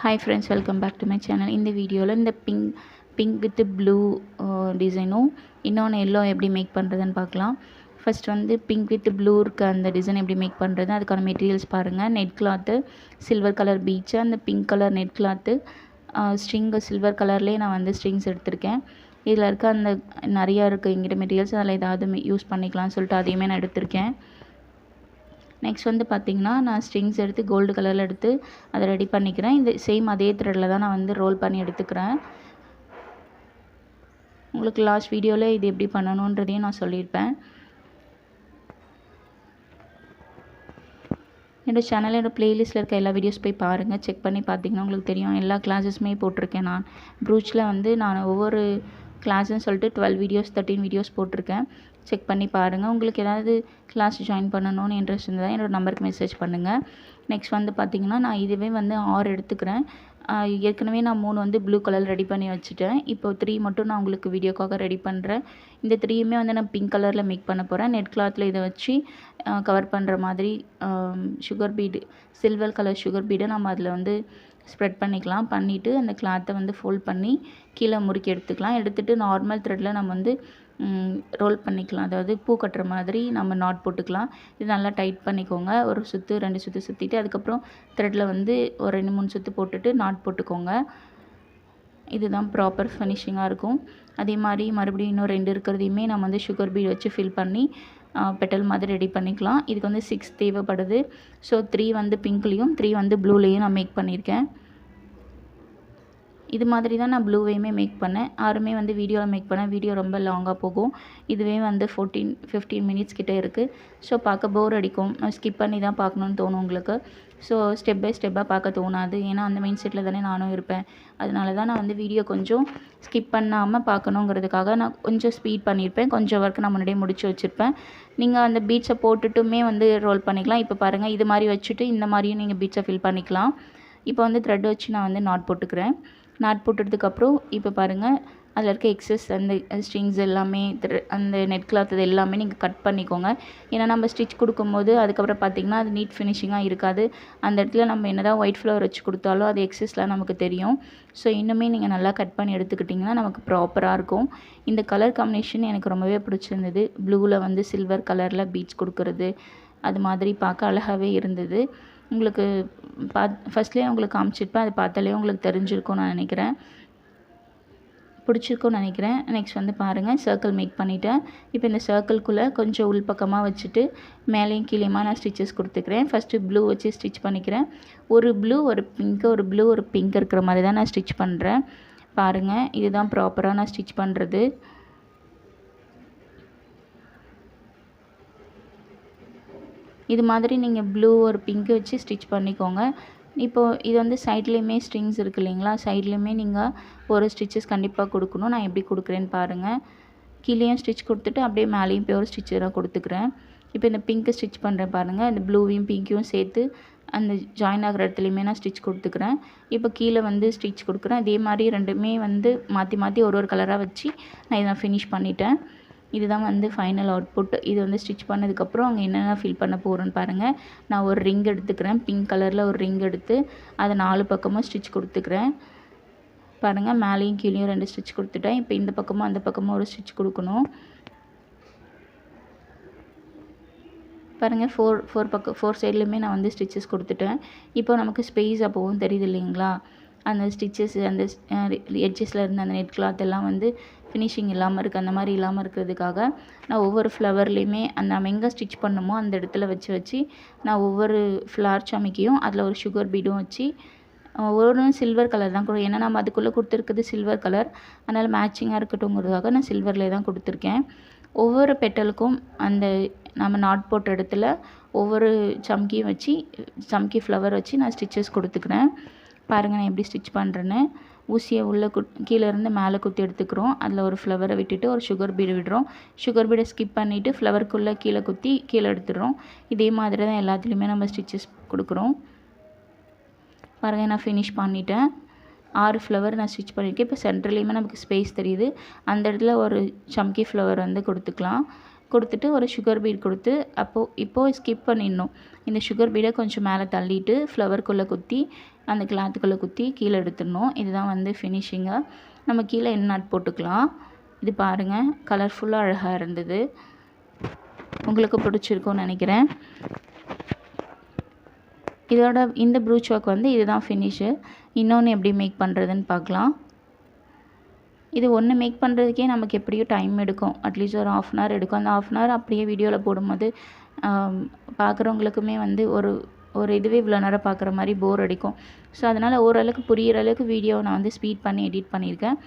Hi friends, welcome back to my channel. In the video இந்த pink with blue டிசைனும் இன்னொன்று yellow எப்படி make பண்ணுறதுன்னு பார்க்கலாம். ஃபர்ஸ்ட் வந்து பிங்க் வித் ப்ளூ இருக்க அந்த டிசைன் எப்படி மேக் பண்ணுறது, அதுக்கான மெட்டீரியல்ஸ் பாருங்கள். Net cloth, silver colour peach, அந்த pink colour net cloth, string silver கலர்லேயே நான் வந்து ஸ்ட்ரிங்ஸ் எடுத்திருக்கேன். இதில் இருக்க அந்த நிறையா இருக்குது எங்கிட்ட மெட்டீரியல்ஸ், அதில் ஏதாவது யூஸ் பண்ணிக்கலாம்னு சொல்லிட்டு அதையுமே நான் எடுத்திருக்கேன். நெக்ஸ்ட் வந்து பார்த்திங்கன்னா நான் ஸ்ட்ரிங்ஸ் எடுத்து கோல்டு கலரில் எடுத்து அதை ரெடி பண்ணிக்கிறேன். இந்த சேம் அதே த்ரெட்டில் தான் நான் வந்து ரோல் பண்ணி எடுத்துக்கிறேன். உங்களுக்கு லாஸ்ட் வீடியோவில் இது எப்படி பண்ணணுன்றதையும் நான் சொல்லியிருப்பேன். என்னோடய சேனலில் என்னோடய ப்ளேலிஸ்ட்டில் இருக்க எல்லா வீடியோஸ் போய் பாருங்கள். செக் பண்ணி பார்த்தீங்கன்னா உங்களுக்கு தெரியும். எல்லா கிளாஸஸுமே போட்டிருக்கேன். நான் ப்ரூச்சில் வந்து நான் ஒவ்வொரு கிளாஸ்ன்னு சொல்லிட்டு 12 வீடியோஸ் 13 வீடியோஸ் போட்டிருக்கேன். செக் பண்ணி பாருங்கள். உங்களுக்கு ஏதாவது கிளாஸ் ஜாயின் பண்ணணும்னு இன்ட்ரெஸ்ட் இருந்தால் என்னோடய நம்பருக்கு மெசேஜ் பண்ணுங்கள். நெக்ஸ்ட் வந்து பார்த்திங்கன்னா நான் இதுவே வந்து 6 எடுத்துக்கிறேன். ஏற்கனவே நான் 3 வந்து ப்ளூ கலர் ரெடி பண்ணி வச்சுட்டேன். இப்போ 3 மட்டும் நான் உங்களுக்கு வீடியோக்காக ரெடி பண்ணுறேன். இந்த 3யுமே வந்து நான் பிங்க் கலரில் மேக் பண்ண போகிறேன். நெட் கிளாத்தில் இதை வச்சு கவர் பண்ணுற மாதிரி sugar bead, silver colour sugar பீடை நம்ம அதில் வந்து ஸ்ப்ரெட் பண்ணிக்கலாம். பண்ணிவிட்டு அந்த கிளாத்தை வந்து ஃபோல்ட் பண்ணி கீழே முறுக்கி எடுத்துக்கலாம். எடுத்துகிட்டு நார்மல் த்ரெட்டில் நம்ம வந்து ரோல் பண்ணிக்கலாம். அதாவது பூ கட்டுற மாதிரி நம்ம நாட் போட்டுக்கலாம். இது நல்லா டைட் பண்ணிக்கோங்க. ஒரு சுற்று 2 சுற்று சுற்றிட்டு அதுக்கப்புறம் த்ரெட்டில் வந்து ஒரு 2-3 சுற்று போட்டுட்டு நாட் போட்டுக்கோங்க. இதுதான் ப்ராப்பர் ஃபினிஷிங்காக இருக்கும். அதே மாதிரி மறுபடியும் இன்னும் 2 இருக்கிறதையுமே நம்ம வந்து சுகர் பீட் வச்சு ஃபில் பண்ணி பெட்டல் மாதிரி ரெடி பண்ணிக்கலாம். இதுக்கு வந்து 6 தேவைப்படுது. ஸோ 3 வந்து பிங்க்லேயும் 3 வந்து ப்ளூலேயும் நான் மேக் பண்ணியிருக்கேன். இது மாதிரி தான் நான் ப்ளூவையுமே மேக் பண்ணேன். 6மே வந்து வீடியோவில் மேக் பண்ணேன். வீடியோ ரொம்ப லாங்காக போகும். இதுவே வந்து 15 மினிட்ஸ் கிட்டே இருக்குது. ஸோ பார்க்க போர் அடிக்கும். ஸ்கிப் பண்ணி தான் பார்க்கணுன்னு தோணும் உங்களுக்கு. ஸோ ஸ்டெப் பை ஸ்டெப்பாக பார்க்க தோணாது. ஏன்னா அந்த மைண்ட் செட்டில் தானே நானும் இருப்பேன். அதனால தான் நான் வந்து வீடியோ கொஞ்சம் ஸ்கிப் பண்ணாமல் பார்க்கணுங்கிறதுக்காக நான் கொஞ்சம் ஸ்பீட் பண்ணியிருப்பேன். கொஞ்சம் ஒர்க் நான் முன்னாடியே முடிச்சு வச்சுருப்பேன். நீங்கள் அந்த பீட்ஸை போட்டுட்டுமே வந்து ரோல் பண்ணிக்கலாம். இப்போ பாருங்கள், இது மாதிரி வச்சுட்டு இந்த மாதிரியும் நீங்கள் பீட்ஸை ஃபில் பண்ணிக்கலாம். இப்போ வந்து த்ரெட் வச்சு நான் வந்து நாட் போட்டுக்கிறேன். நாட் போட்டதுக்கப்புறம் இப்போ பாருங்கள், அதில் இருக்க எக்ஸஸ் அந்த ஸ்ட்ரிங்ஸ் எல்லாமே அந்த நெட் கிளாத் இது எல்லாமே நீங்கள் கட் பண்ணிக்கோங்க. ஏன்னா நம்ம ஸ்டிச் கொடுக்கும்போது அதுக்கப்புறம் பார்த்திங்கன்னா அது நீட் ஃபினிஷிங்காக இருக்காது. அந்த இடத்துல நம்ம என்ன தான் ஒயிட் ஃப்ளவர் வச்சு கொடுத்தாலும் அது எக்ஸஸ்லாம் நமக்கு தெரியும். ஸோ இன்னுமே நீங்கள் நல்லா கட் பண்ணி எடுத்துக்கிட்டிங்கன்னா நமக்கு ப்ராப்பராக இருக்கும். இந்த கலர் காம்பினேஷன் எனக்கு ரொம்பவே பிடிச்சிருந்தது. ப்ளூவில் வந்து சில்வர் கலரில் பீட்ஸ் கொடுக்குறது அது மாதிரி பார்க்க அழகாகவே இருந்தது. உங்களுக்கு ஃபஸ்ட்லேயே உங்களுக்கு காமிச்சிருப்பேன். அது பார்த்தாலே உங்களுக்கு தெரிஞ்சிருக்கும்னு நான் நினைக்கிறேன். பிடிச்சிருக்கும்னு நினைக்கிறேன். நெக்ஸ்ட் வந்து பாருங்கள், சர்க்கிள் மேக் பண்ணிவிட்டேன். இப்போ இந்த சர்க்கிள்குள்ளே கொஞ்சம் உள்பக்கமாக வச்சுட்டு மேலேயும் கீழேயுமா நான் ஸ்டிச்சஸ் கொடுத்துக்கிறேன். ஃபஸ்ட்டு ப்ளூ வச்சு ஸ்டிச் பண்ணிக்கிறேன். ஒரு ப்ளூ ஒரு பிங்க்கு, ஒரு ப்ளூ ஒரு பிங்க் இருக்கிற மாதிரி தான் நான் ஸ்டிச் பண்ணுறேன். பாருங்கள், இதுதான் ப்ராப்பராக நான் ஸ்டிச் பண்ணுறது. இது மாதிரி நீங்கள் ப்ளூ ஒரு பிங்க் வச்சு ஸ்டிச் பண்ணிக்கோங்க. இப்போது இது வந்து சைட்லேயுமே ஸ்ட்ரிங்ஸ் இருக்குது இல்லைங்களா, சைட்லேயுமே நீங்கள் ஒரு ஸ்டிச்சஸ் கண்டிப்பாக கொடுக்கணும். நான் எப்படி கொடுக்குறேன்னு பாருங்கள். கீழேயும் ஸ்டிச் கொடுத்துட்டு அப்படியே மேலேயும் போய் ஒரு ஸ்டிச்சராக கொடுத்துக்கிறேன். இப்போ இந்த பிங்க்கு ஸ்டிச் பண்ணுறேன் பாருங்கள். இந்த ப்ளூவையும் பிங்க்கையும் சேர்த்து அந்த ஜாயின் ஆகிற இடத்துலையுமே நான் ஸ்டிச் கொடுத்துக்கிறேன். இப்போ கீழே வந்து ஸ்டிச் கொடுக்குறேன். இதே மாதிரி ரெண்டுமே வந்து மாற்றி மாற்றி ஒரு கலராக வச்சு நான் ஃபினிஷ் பண்ணிட்டேன். இதுதான் வந்து ஃபைனல் அவுட்புட். இது வந்து ஸ்டிச் பண்ணதுக்கப்புறம் அங்கே என்னென்ன ஃபில் பண்ண போகிறேன்னு பாருங்கள். நான் ஒரு ரிங் எடுத்துக்கிறேன். பிங்க் கலரில் ஒரு ரிங் எடுத்து அதை 4 பக்கமும் ஸ்டிச் கொடுத்துக்கிறேன். பாருங்கள், மேலேயும் கீழேயும் 2 ஸ்டிச் கொடுத்துட்டேன். இப்போ இந்த பக்கமும் அந்த பக்கமும் ஒரு ஸ்டிச் கொடுக்கணும். பாருங்கள், 4 சைட்லேயுமே நான் வந்து ஸ்டிச்சஸ் கொடுத்துட்டேன். இப்போ நமக்கு ஸ்பேஸ் அப்போவும் தெரியுது இல்லைங்களா, அந்த ஸ்டிச்சஸ் அந்த எட்ஜஸில் இருந்த அந்த நெட் கிளாத் எல்லாம் வந்து ஃபினிஷிங் இல்லாமல் இருக்குது. அந்த மாதிரி இல்லாமல் இருக்கிறதுக்காக நான் ஒவ்வொரு ஃப்ளவர்லேயுமே நம்ம எங்கே ஸ்டிச் பண்ணுமோ அந்த இடத்துல வச்சு நான் ஒவ்வொரு ஃப்ளவர் சமைக்கியும் அதில் ஒரு சுகர் பீடும் வச்சு ஒரு சில்வர் கலர் தான் ஏன்னா நம்ம அதுக்குள்ளே கொடுத்துருக்குது சில்வர் கலர். அதனால் மேட்சிங்காக இருக்கட்டும்ங்கிறதுக்காக நான் சில்வரில் தான் கொடுத்துருக்கேன். ஒவ்வொரு பெட்டலுக்கும் அந்த நம்ம நாட் போட்ட இடத்துல ஒவ்வொரு சம்கியும் வச்சு சம்கி ஃப்ளவர் வச்சு நான் ஸ்டிச்சஸ் கொடுத்துக்கிறேன். பாருங்கள், நான் எப்படி ஸ்டிச் பண்ணுறேன்னு. ஊசியை உள்ளே கீழே இருந்து மேலே குத்தி எடுத்துக்கிறோம். அதில் ஒரு ஃப்ளவரை விட்டுட்டு ஒரு சுகர் பீடு விடுறோம். சுகர் பீடை ஸ்கிப் பண்ணிவிட்டு ஃப்ளவருக்குள்ளே கீழே குத்தி கீழே எடுத்துடுறோம். இதே மாதிரி தான் எல்லாத்துலேயுமே நம்ம ஸ்டிச்சஸ் கொடுக்குறோம். பாருங்கள், நான் ஃபினிஷ் பண்ணிட்டேன். 6 ஃப்ளவர் நான் ஸ்டிச் பண்ணியிருக்கேன். இப்போ சென்டர்லேயுமே நமக்கு ஸ்பேஸ் தெரியுது. அந்த இடத்துல ஒரு சம்கி ஃப்ளவர் வந்து கொடுத்துக்கலாம். கொடுத்துட்டு ஒரு சுகர் பீட் கொடுத்து இப்போது ஸ்கிப் பண்ணிடணும். இந்த சுகர் பீடை கொஞ்சம் மேலே தள்ளிட்டு ஃப்ளவருக்குள்ளே குத்தி அந்த கிளாத்துக்குள்ளே குத்தி கீழே எடுத்துடணும். இதுதான் வந்து ஃபினிஷிங்கு. நம்ம கீழே எண்ட் நாட் போட்டுக்கலாம். இது பாருங்கள், கலர்ஃபுல்லாக அழகாக இருந்தது. உங்களுக்கு பிடிச்சிருக்கும்னு நினைக்கிறேன். இந்த ப்ரூச் ஒர்க் வந்து இதுதான் ஃபினிஷு. இன்னொன்று எப்படி மேக் பண்ணுறதுன்னு பார்க்கலாம். இது ஒன்று மேக் பண்ணுறதுக்கே நமக்கு எப்படியும் டைம் எடுக்கும். அட்லீஸ்ட் ஒரு 1/2 hour எடுக்கும். அந்த 1/2 hour அப்படியே வீடியோவில் போடும்போது பார்க்குறவங்களுக்குமே வந்து ஒரு இதுவே இவ்வளோ நேரம் பார்க்குற மாதிரி போர் அடிக்கும். ஸோ அதனால் ஓரளவுக்கு புரிகிற அளவுக்கு வீடியோவை நான் வந்து ஸ்பீட் பண்ணி எடிட் பண்ணியிருக்கேன்.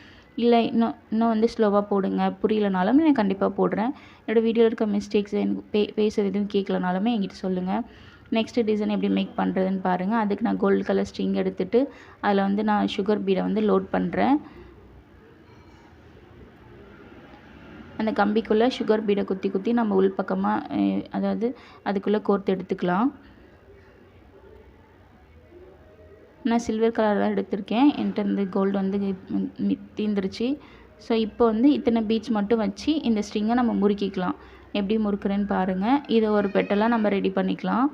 இல்லை இன்னும் வந்து ஸ்லோவாக போடுங்க புரியலனாலும் நான் கண்டிப்பாக போடுறேன். என்னோடய வீடியோவில் இருக்க மிஸ்டேக்ஸ் எனக்கு பேசுகிறது எதுவும் கேட்கலனாலுமே என்கிட்ட சொல்லுங்கள். நெக்ஸ்ட்டு டிசைன் எப்படி மேக் பண்ணுறதுன்னு பாருங்கள். அதுக்கு நான் கோல்டு கலர் ஸ்ட்ரிங் எடுத்துகிட்டு அதில் வந்து நான் சுகர் பீடை வந்து லோட் பண்ணுறேன். அந்த கம்பிக்குள்ளே சுகர் பீடை குத்தி நம்ம உள்பக்கமாக அதாவது அதுக்குள்ளே கோர்த்து எடுத்துக்கலாம். நான் சில்வர் கலர் தான் எடுத்திருக்கேன். என்கிட்ட இருந்து கோல்டு வந்து தீந்துருச்சு. ஸோ இப்போ வந்து இத்தனை பீட்ஸ் மட்டும் வச்சு இந்த ஸ்ட்ரிங்கை நம்ம முறுக்கிக்கலாம். எப்படி முறுக்குறேன்னு பாருங்கள். இதை ஒரு பெட்டலாக நம்ம ரெடி பண்ணிக்கலாம்.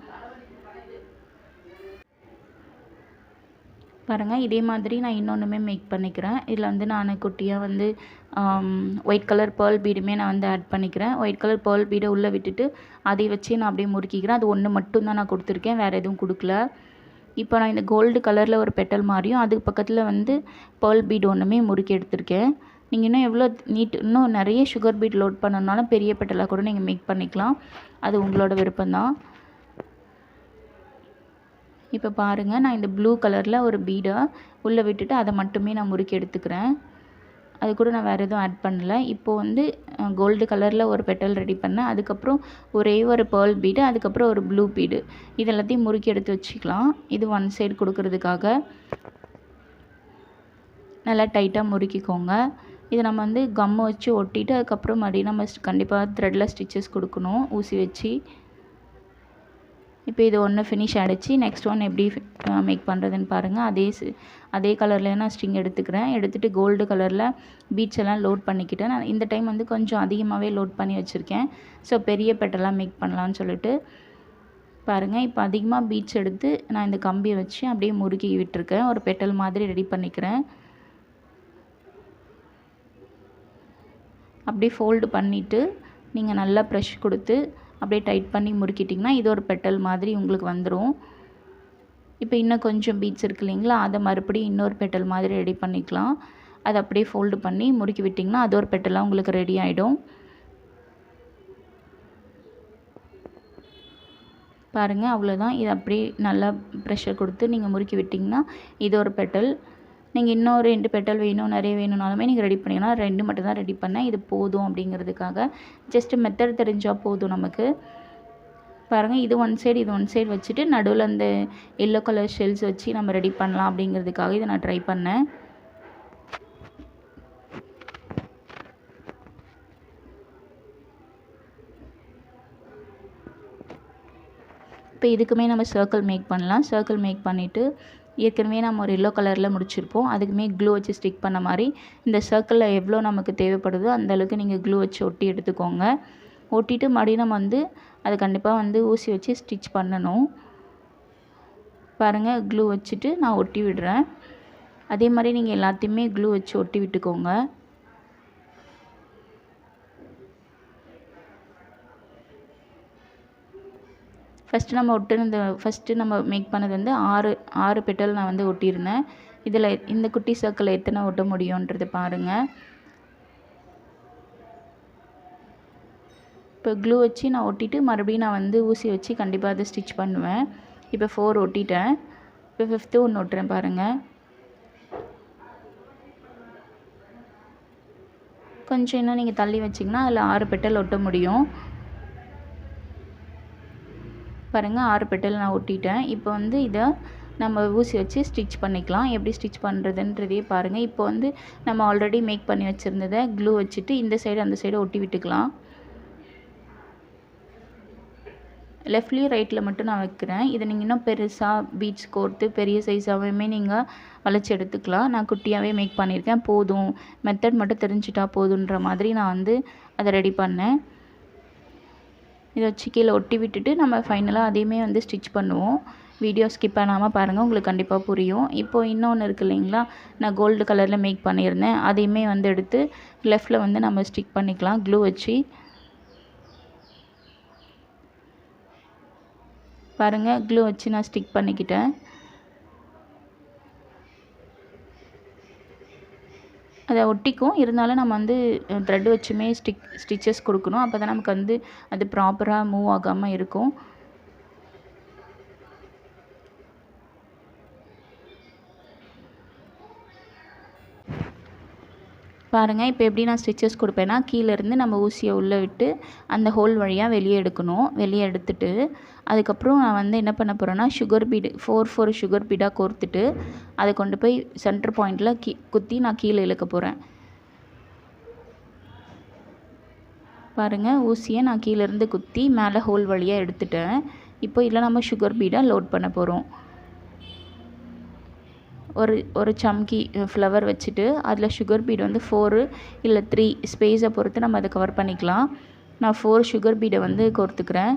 பாருங்கள், இதே மாதிரி நான் இன்னொன்றுமே மேக் பண்ணிக்கிறேன். இதில் வந்து நான் குட்டியாக வந்து ஒயிட் கலர் பேர்ல் பீடுமே நான் வந்து ஆட் பண்ணிக்கிறேன். ஒயிட் கலர் பேர்ல் பீடை உள்ளே விட்டுட்டு அதை வச்சு நான் அப்படியே முறுக்கிக்கிறேன். அது ஒன்று மட்டும் தான் நான் கொடுத்துருக்கேன், வேறு எதுவும் கொடுக்கல. இப்போ நான் இந்த கோல்டு கலரில் ஒரு பெட்டல் மாதிரியும் அதுக்கு பக்கத்தில் வந்து பேர்ல் பீட் ஒன்றுமே முறுக்கி எடுத்திருக்கேன். நீங்கள் இன்னும் எவ்வளோ இன்னும் நிறைய சுகர் பீட் லோட் பண்ணணுனாலும் பெரிய பெட்டலாக கூட நீங்கள் மேக் பண்ணிக்கலாம். அது உங்களோட விருப்பம்தான். இப்போ பாருங்கள், நான் இந்த ப்ளூ கலரில் ஒரு பீடை உள்ளே விட்டுட்டு அதை மட்டுமே நான் முறுக்கி எடுத்துக்கிறேன். அது கூட நான் வேறு எதுவும் ஆட் பண்ணல. இப்போது வந்து கோல்டு கலரில் ஒரு பெட்டல் ரெடி பண்ணேன். அதுக்கப்புறம் ஒரே ஒரு பேர்ல் பீடு, அதுக்கப்புறம் ஒரு ப்ளூ பீடு, இது எல்லாத்தையும் முறுக்கி எடுத்து வச்சுக்கலாம். இது ஒன் சைடு கொடுக்கறதுக்காக நல்லா டைட்டாக முறுக்கிக்கோங்க. இதை நம்ம வந்து கம்மை வச்சு ஒட்டிட்டு அதுக்கப்புறம் மறுபடியும் நம்ம கண்டிப்பாக த்ரெட்டில் ஸ்டிச்சஸ் கொடுக்கணும் ஊசி வச்சு. இப்போ இது ஒன்று ஃபினிஷ் ஆகிடுச்சு. நெக்ஸ்ட் ஒன் எப்படி மேக் பண்ணுறதுன்னு பாருங்கள். அதே கலரில் நான் ஸ்ட்ரிங் எடுத்துக்கிறேன். எடுத்துகிட்டு கோல்டு கலரில் பீட்ஸ் எல்லாம் லோட் பண்ணிக்கிட்டேன். நான் இந்த டைம் வந்து கொஞ்சம் அதிகமாகவே லோட் பண்ணி வச்சுருக்கேன். ஸோ பெரிய பெட்டெல்லாம் மேக் பண்ணலான்னு சொல்லிட்டு பாருங்கள். இப்போ அதிகமாக பீட்ஸ் எடுத்து நான் இந்த கம்பியை வச்சு அப்படியே முறுக்கி விட்டுருக்கேன். ஒரு பெட்டல் மாதிரி ரெடி பண்ணிக்கிறேன். அப்படியே ஃபோல்டு பண்ணிவிட்டு நீங்கள் நல்லா ப்ரெஷ் கொடுத்து அப்படியே டைட் பண்ணி முறுக்கிட்டிங்கன்னா இது ஒரு பெட்டல் மாதிரி உங்களுக்கு வந்துடும். இப்போ இன்னும் கொஞ்சம் பீட்ஸ் இருக்குது இல்லைங்களா, அதை மறுபடியும் இன்னொரு பெட்டல் மாதிரி ரெடி பண்ணிக்கலாம். அதை அப்படியே ஃபோல்டு பண்ணி முறுக்கி விட்டிங்கன்னா அது ஒரு பெட்டலாக உங்களுக்கு ரெடி ஆகிடும். பாருங்கள், அவ்வளோதான். இது அப்படியே நல்லா ப்ரெஷர் கொடுத்து நீங்கள் முறுக்கி விட்டிங்கன்னா இது ஒரு பெட்டல். நீங்கள் இன்னும் 2 பெட்டல் வேணும், நிறைய வேணும்னாலுமே நீங்கள் ரெடி பண்ணிங்கன்னா 2 மட்டும் தான் ரெடி பண்ணேன். இது போதும் அப்படிங்கிறதுக்காக ஜஸ்ட்டு மெத்தட் தெரிஞ்சால் போதும் நமக்கு. பாருங்கள், இது ஒன் சைடு இது ஒன் சைடு வச்சுட்டு நடுவில் அந்த எல்லோ கலர் ஷெல்ஸ் வச்சு நம்ம ரெடி பண்ணலாம் அப்படிங்கிறதுக்காக இதை நான் ட்ரை பண்ணேன். இப்போ இதுக்குமே நம்ம சர்க்கிள் மேக் பண்ணலாம். சர்க்கிள் மேக் பண்ணிவிட்டு ஏற்கனவே நம்ம ஒரு எல்லோ கலரில் முடிச்சிருப்போம். அதுக்குமே க்ளூ வச்சு ஸ்டிக் பண்ண மாதிரி இந்த சர்க்கிளில் எவ்வளோ நமக்கு தேவைப்படுதோ அந்தளவுக்கு நீங்கள் க்ளூ வச்சு ஒட்டி எடுத்துக்கோங்க. ஒட்டிட்டு மறுபடியும் நம்ம வந்து அதை கண்டிப்பாக வந்து ஊசி வச்சு ஸ்டிச் பண்ணணும். பாருங்கள், க்ளூ வச்சுட்டு நான் ஒட்டி விடுறேன். அதே மாதிரி நீங்கள் எல்லாத்தையுமே க்ளூ வச்சு ஒட்டி விட்டுக்கோங்க. ஃபஸ்ட்டு நம்ம மேக் பண்ணது வந்து 6 பெட்டல் நான் வந்து ஒட்டியிருந்தேன். இதில் இந்த குட்டி சர்க்கிளில் எத்தனை ஒட்ட முடியுன்றது பாருங்கள். இப்போ க்ளூ வச்சு நான் ஒட்டிட்டு மறுபடியும் நான் வந்து ஊசி வச்சு கண்டிப்பாக அதை ஸ்டிச் பண்ணுவேன். இப்போ 4 ஒட்டிட்டேன். இப்போ 5th ஒன்று ஒட்டுறேன் பாருங்கள். கொஞ்சம் இன்னும் நீங்கள் தள்ளி வச்சிங்கன்னா அதில் 6 பெட்டல் ஒட்ட முடியும். பாருங்கள், 6 பெட்டல் நான் ஒட்டிட்டேன். இப்போ வந்து இதை நம்ம ஊசி வச்சு ஸ்டிச் பண்ணிக்கலாம். எப்படி ஸ்டிச் பண்ணுறதுன்றதையே பாருங்கள். இப்போ வந்து நம்ம ஆல்ரெடி மேக் பண்ணி வச்சுருந்ததை க்ளூ வச்சுட்டு இந்த சைடு அந்த சைடு ஒட்டி விட்டுக்கலாம். லெஃப்ட்லேயும் ரைட்டில் மட்டும் நான் வைக்கிறேன். இதை நீங்கள் இன்னும் பெருசாக பீட்ஸ் கோர்த்து பெரிய சைஸாகவுமே நீங்கள் வளைச்சி எடுத்துக்கலாம். நான் குட்டியாகவே மேக் பண்ணியிருக்கேன். போதும், மெத்தட் மட்டும் தெரிஞ்சிட்டா போதுன்ற மாதிரி நான் வந்து அதை ரெடி பண்ணேன். இதை வச்சு கீழே ஒட்டி விட்டுட்டு நம்ம ஃபைனலாக அதையுமே வந்து ஸ்டிச் பண்ணுவோம். வீடியோ ஸ்கிப் பண்ணாமல் பாருங்கள், உங்களுக்கு கண்டிப்பாக புரியும். இப்போது இன்னொன்று இருக்குது இல்லைங்களா, நான் கோல்டு கலரில் மேக் பண்ணியிருந்தேன், அதையுமே வந்து எடுத்து லெஃப்டில் வந்து நம்ம ஸ்டிக் பண்ணிக்கலாம் க்ளூ வச்சு. பாருங்கள், க்ளூ வச்சு நான் ஸ்டிக் பண்ணிக்கிட்டேன். அதை ஒட்டிக்கும், இருந்தாலும் நம்ம வந்து த்ரெட் வச்சுமே ஸ்டிச்சஸ் கொடுக்கணும். அப்போ தான் நமக்கு வந்து அது ப்ராப்பராக மூவ் ஆகாமல் இருக்கும். பாருங்கள், இப்போ எப்படி நான் ஸ்டிச்சஸ் கொடுப்பேன்னா, கீழேருந்து நம்ம ஊசியை உள்ளே விட்டு அந்த ஹோல் வழியாக வெளியே எடுக்கணும். வெளியே எடுத்துட்டு அதுக்கப்புறம் நான் வந்து என்ன பண்ண போகிறேன்னா, சுகர் பீடு 4 சுகர் பீடாக கோர்த்துட்டு அதை கொண்டு போய் சென்டர் பாயிண்டில் குத்தி நான் கீழே இழுக்க போகிறேன். பாருங்கள், ஊசியை நான் கீழேருந்து குத்தி மேலே ஹோல் வழியாக எடுத்துட்டேன். இப்போ இதில் நம்ம சுகர் பீடை லோட் பண்ண போகிறோம். ஒரு சம்கி ஃப்ளவர் வச்சுட்டு அதில் சுகர் பீடு வந்து 4 இல்லை 3 ஸ்பேஸை பொறுத்து நம்ம அதை கவர் பண்ணிக்கலாம். நான் 4 சுகர் பீடை வந்து கோர்த்துக்கிறேன்.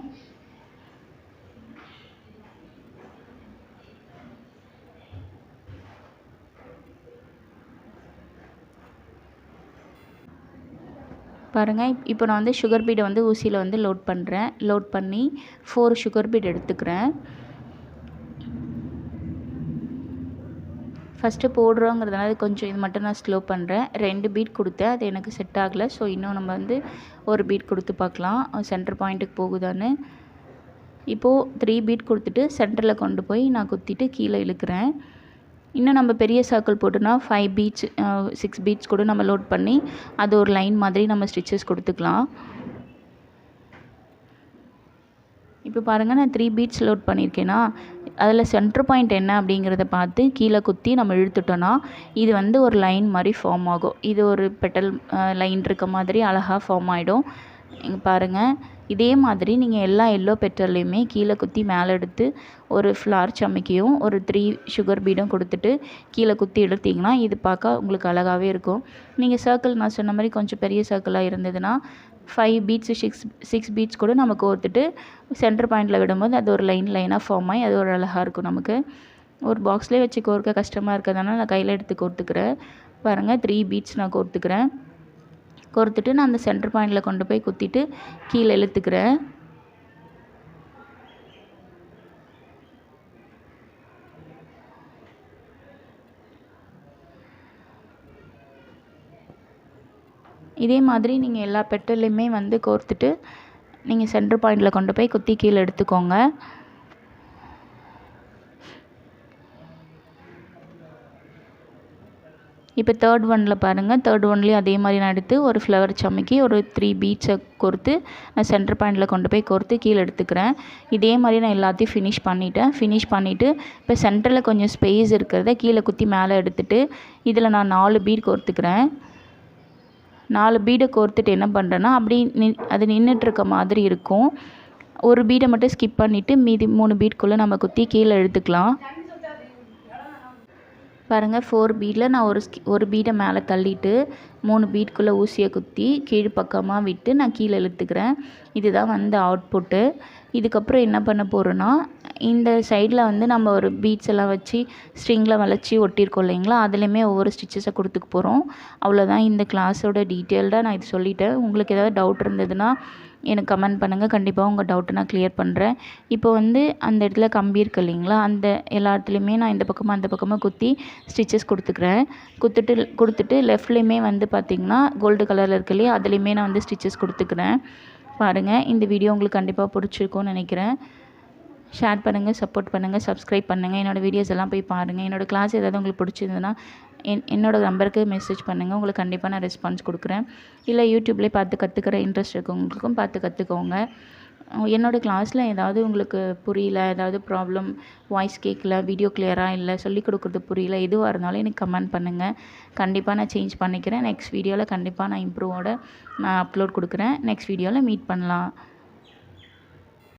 பாருங்கள், இப்போ நான் வந்து சுகர் பீடை வந்து ஊசியில் வந்து லோட் பண்ணுறேன். லோட் பண்ணி 4 சுகர் பீட் எடுத்துக்கிறேன். ஃபஸ்ட்டு போடுறோங்கிறதுனால கொஞ்சம் இது மட்டும் நான் ஸ்லோ பண்ணுறேன். 2 பீட் கொடுத்தேன், அது எனக்கு செட் ஆகலை. ஸோ இன்னும் நம்ம வந்து ஒரு பீட் கொடுத்து பார்க்கலாம் சென்டர் பாயிண்ட்டுக்கு போகுதான்னு. இப்போது 3 பீட் கொடுத்துட்டு சென்டரில் கொண்டு போய் நான் குத்திட்டு கீழே இழுக்கிறேன். இன்னும் நம்ம பெரிய சர்க்கிள் போட்டோன்னா 5 பீட்ஸ் 6 பீட்ஸ் கூட நம்ம லோட் பண்ணி அது ஒரு லைன் மாதிரி நம்ம ஸ்டிச்சஸ் கொடுத்துக்கலாம். இப்போ பாருங்கள், நான் 3 பீட்ஸ் லோட் பண்ணியிருக்கேன்னா அதில் சென்டர் பாயிண்ட் என்ன அப்படிங்கிறத பார்த்து கீழே குத்தி நம்ம இழுத்துட்டோன்னா இது வந்து ஒரு லைன் மாதிரி ஃபார்ம் ஆகும். இது ஒரு பெட்டல் லைன் இருக்க மாதிரி அழகாக ஃபார்ம் ஆகிடும். இங்கே பாருங்கள், இதே மாதிரி நீங்கள் எல்லா எல்லோ பெட்டல்லையுமே கீழே குத்தி மேலே எடுத்து ஒரு ஃப்ளார் சமைக்கியும் ஒரு 3 சுகர் பீடும் கொடுத்துட்டு கீழே குத்தி எடுத்திங்கன்னா இது பார்க்க உங்களுக்கு அழகாகவே இருக்கும். நீங்கள் சர்க்கிள் நான் சொன்ன மாதிரி கொஞ்சம் பெரிய சர்க்கிளாக இருந்ததுன்னா 5 பீட்ஸு 6 பீட்ஸ் கூட நம்ம கோர்த்துட்டு சென்டர் பாயிண்டில் விடும்போது அது ஒரு லைனாக ஃபார்ம் ஆகி அது ஒரு அழகாக இருக்கும். நமக்கு ஒரு பாக்ஸ்லேயே வச்சு கோர்க்க கஷ்டமாக இருக்கிறதுனால நான் கையில் எடுத்து கோர்த்துக்கிறேன். பாருங்கள், 3 பீட்ஸ் நான் கோர்த்துக்கிறேன். கோர்த்துட்டு நான் அந்த சென்டர் பாயிண்டில் கொண்டு போய் குத்திட்டு கீழே இழுத்துக்கிறேன். இதே மாதிரி நீங்கள் எல்லா பெட்டல்லையுமே வந்து கோர்த்துட்டு நீங்கள் சென்டர் பாயிண்டில் கொண்டு போய் குத்தி கீழே எடுத்துக்கோங்க. இப்போ தேர்ட் ஒனில் பாருங்கள், தேர்ட் ஒன்லேயும் அதே மாதிரி நான் எடுத்து ஒரு ஃப்ளவர் சமைக்கி ஒரு 3 பீட்ஸை கோர்த்து நான் சென்டர் பாயிண்டில் கொண்டு போய் கோர்த்து கீழே எடுத்துக்கிறேன். இதே மாதிரி நான் எல்லாத்தையும் ஃபினிஷ் பண்ணிவிட்டு இப்போ சென்டரில் கொஞ்சம் ஸ்பேஸ் இருக்கிறத கீழே குத்தி மேலே எடுத்துகிட்டு இதில் நான் 4 பீட் கோர்த்துக்கிறேன். 4 பீடை கோர்த்துட்டு என்ன பண்ணுறேன்னா அப்படி அது நின்றுட்டுருக்க மாதிரி இருக்கும். ஒரு பீடை மட்டும் ஸ்கிப் பண்ணிவிட்டு மீதி 3 பீட்குள்ளே நம்ம குத்தி கீழே எடுத்துக்கலாம். பாருங்கள், 4 பீடில் நான் ஒரு பீடை மேலே தள்ளிட்டு 3 பீட்குள்ளே ஊசியை குத்தி கீழ் பக்கமாக விட்டு நான் கீழே இழுத்துக்கிறேன். இதுதான் வந்து அவுட்புட்டு. இதுக்கப்புறம் என்ன பண்ண போகிறோன்னா, இந்த சைடில் வந்து நம்ம ஒரு பீட்ஸ் எல்லாம் வச்சு ஸ்ட்ரிங்கில் வளைச்சி ஒட்டியிருக்கோம் இல்லைங்களா, அதுலேயுமே ஒவ்வொரு ஸ்டிச்சஸை கொடுத்துக்க போகிறோம். அவ்வளோதான் இந்த கிளாஸோட டீட்டெயில்டாக நான் இது சொல்லிட்டேன். உங்களுக்கு ஏதாவது டவுட் இருந்ததுன்னா எனக்கு கமெண்ட் பண்ணுங்கள், கண்டிப்பாக உங்கள் டவுட்டை நான் கிளியர் பண்ணுறேன். இப்போ வந்து அந்த இடத்துல கம்பி இருக்குது இல்லைங்களா, அந்த எல்லா இடத்துலையுமே நான் இந்த பக்கமாக அந்த பக்கமாக குத்தி ஸ்டிச்சஸ் கொடுத்துக்கிறேன். கொடுத்துட்டு லெஃப்ட்லேயுமே வந்து பார்த்திங்கன்னா கோல்டு கலரில் இருக்கு இல்லையா, அதுலேயுமே நான் வந்து ஸ்டிச்சஸ் கொடுத்துக்கிறேன். பாருங்கள், இந்த வீடியோ உங்களுக்கு கண்டிப்பாக பிடிச்சிருக்கும்னு நினைக்கிறேன். ஷேர் பண்ணுங்கள், சப்போர்ட் பண்ணுங்கள், சப்ஸ்கிரைப் பண்ணுங்கள். என்னோடய வீடியோஸ் எல்லாம் போய் பாருங்கள். என்னோடய கிளாஸ் ஏதாவது உங்களுக்கு பிடிச்சிருந்ததுன்னா என்னோடய நம்பருக்கு மெசேஜ் பண்ணுங்கள். உங்களுக்கு கண்டிப்பாக நான் ரெஸ்பான்ஸ் கொடுக்குறேன். இல்லை யூடியூப்லேயே பார்த்து கற்றுக்கிற இன்ட்ரெஸ்ட் இருக்கவங்களுக்கும் பார்த்து கற்றுக்கோங்க. என்னோடய கிளாஸில் ஏதாவது உங்களுக்கு புரியல, ஏதாவது ப்ராப்ளம், வாய்ஸ் கேட்கல, வீடியோ கிளியராக இல்லை, சொல்லிக் கொடுக்குறது புரியல, எதுவாக இருந்தாலும் எனக்கு கமெண்ட் பண்ணுங்கள். கண்டிப்பாக நான் சேஞ்ச் பண்ணிக்கிறேன். நெக்ஸ்ட் வீடியோவில் கண்டிப்பாக நான் இம்ப்ரூவோட நான் அப்லோட் கொடுக்குறேன். நெக்ஸ்ட் வீடியோவில் மீட் பண்ணலாம்.